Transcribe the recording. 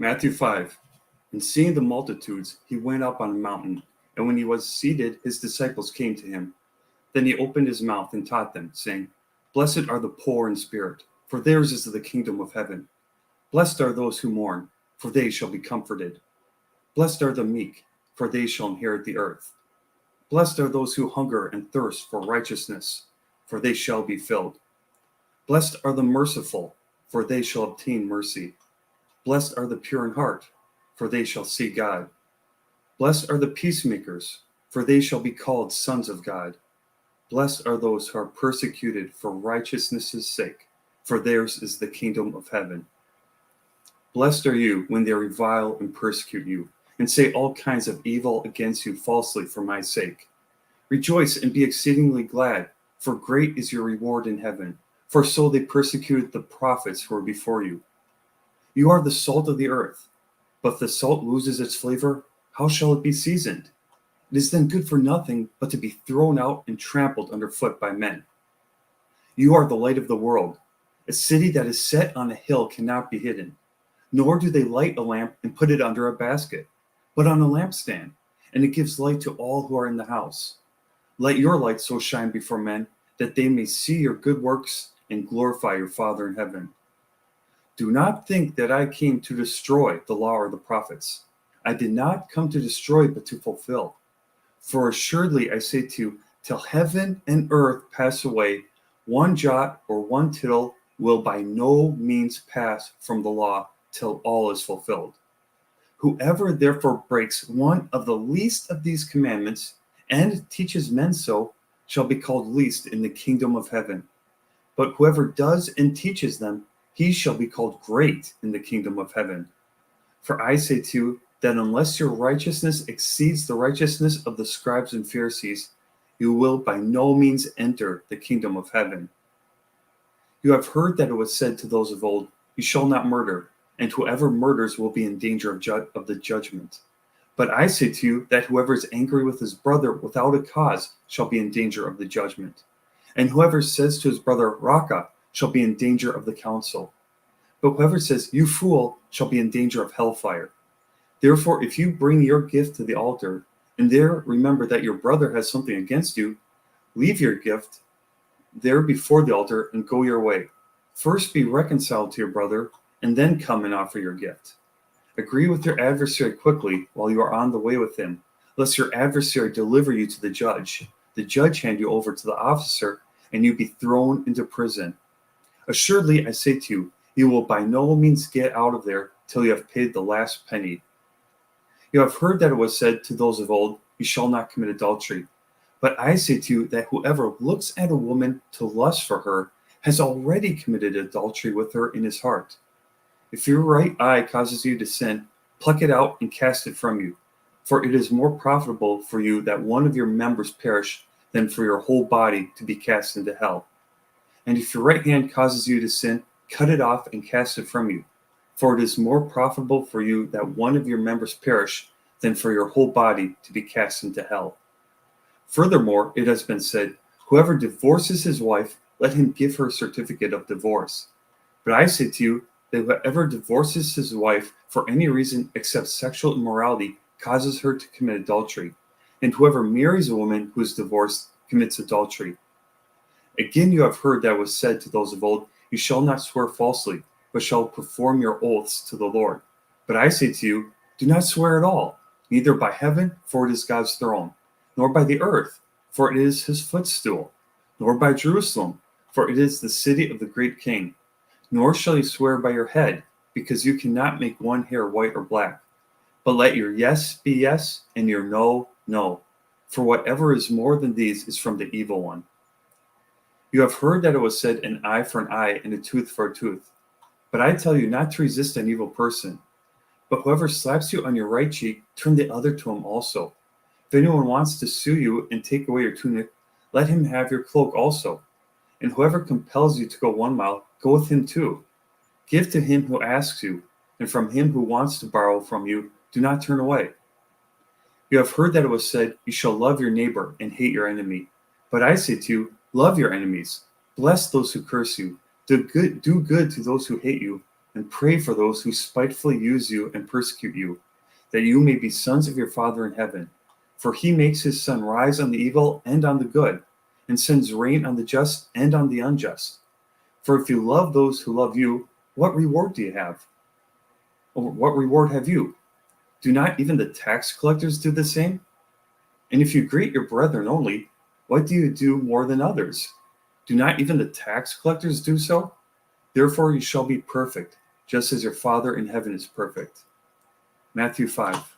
Matthew 5. And seeing the multitudes, he went up on a mountain, and when he was seated, his disciples came to him. Then he opened his mouth and taught them, saying, Blessed are the poor in spirit, for theirs is the kingdom of heaven. Blessed are those who mourn, for they shall be comforted. Blessed are the meek, for they shall inherit the earth. Blessed are those who hunger and thirst for righteousness, for they shall be filled. Blessed are the merciful, for they shall obtain mercy. Blessed are the pure in heart, for they shall see God. Blessed are the peacemakers, for they shall be called sons of God. Blessed are those who are persecuted for righteousness' sake, for theirs is the kingdom of heaven. Blessed are you when they revile and persecute you, and say all kinds of evil against you falsely for my sake. Rejoice and be exceedingly glad, for great is your reward in heaven, for so they persecuted the prophets who were before you. You are the salt of the earth, but if the salt loses its flavor, how shall it be seasoned? It is then good for nothing but to be thrown out and trampled underfoot by men. You are the light of the world. A city that is set on a hill cannot be hidden, nor do they light a lamp and put it under a basket, but on a lampstand, and it gives light to all who are in the house. Let your light so shine before men that they may see your good works and glorify your Father in heaven. Do not think that I came to destroy the law or the prophets. I did not come to destroy, but to fulfill. For assuredly I say to you, till heaven and earth pass away, one jot or one tittle will by no means pass from the law till all is fulfilled. Whoever therefore breaks one of the least of these commandments and teaches men so shall be called least in the kingdom of heaven. But whoever does and teaches them, he shall be called great in the kingdom of heaven. For I say to you that unless your righteousness exceeds the righteousness of the scribes and Pharisees, you will by no means enter the kingdom of heaven. You have heard that it was said to those of old, You shall not murder, and whoever murders will be in danger of the judgment. But I say to you that whoever is angry with his brother without a cause shall be in danger of the judgment. And whoever says to his brother, Raka, shall be in danger of the council. But whoever says, You fool, shall be in danger of hellfire. Therefore, if you bring your gift to the altar, and there remember that your brother has something against you, leave your gift there before the altar and go your way. First be reconciled to your brother, and then come and offer your gift. Agree with your adversary quickly while you are on the way with him, lest your adversary deliver you to the judge hand you over to the officer, and you be thrown into prison. Assuredly, I say to you, you will by no means get out of there till you have paid the last penny. You have heard that it was said to those of old, You shall not commit adultery. But I say to you that whoever looks at a woman to lust for her has already committed adultery with her in his heart. If your right eye causes you to sin, pluck it out and cast it from you. For it is more profitable for you that one of your members perish than for your whole body to be cast into hell. And if your right hand causes you to sin, cut it off and cast it from you. For it is more profitable for you that one of your members perish than for your whole body to be cast into hell. Furthermore, it has been said, Whoever divorces his wife, let him give her a certificate of divorce. But I say to you that whoever divorces his wife for any reason except sexual immorality causes her to commit adultery. And whoever marries a woman who is divorced commits adultery. Again, you have heard that it was said to those of old, You shall not swear falsely, but shall perform your oaths to the Lord. But I say to you, do not swear at all, neither by heaven, for it is God's throne, nor by the earth, for it is his footstool, nor by Jerusalem, for it is the city of the great king. Nor shall you swear by your head, because you cannot make one hair white or black. But let your yes be yes, and your no, no. For whatever is more than these is from the evil one. You have heard that it was said, An eye for an eye, and a tooth for a tooth. But I tell you not to resist an evil person. But whoever slaps you on your right cheek, turn the other to him also. If anyone wants to sue you and take away your tunic, let him have your cloak also. And whoever compels you to go 1 mile, go with him 2. Give to him who asks you, and from him who wants to borrow from you, do not turn away. You have heard that it was said, You shall love your neighbor and hate your enemy. But I say to you, love your enemies, bless those who curse you, do good to those who hate you, and pray for those who spitefully use you and persecute you, that you may be sons of your Father in heaven. For he makes his sun rise on the evil and on the good, and sends rain on the just and on the unjust. For if you love those who love you, what reward do you have? Or what reward have you? Do not even the tax collectors do the same? And if you greet your brethren only, what do you do more than others? Do not even the tax collectors do so? Therefore you shall be perfect, just as your Father in heaven is perfect. Matthew 5.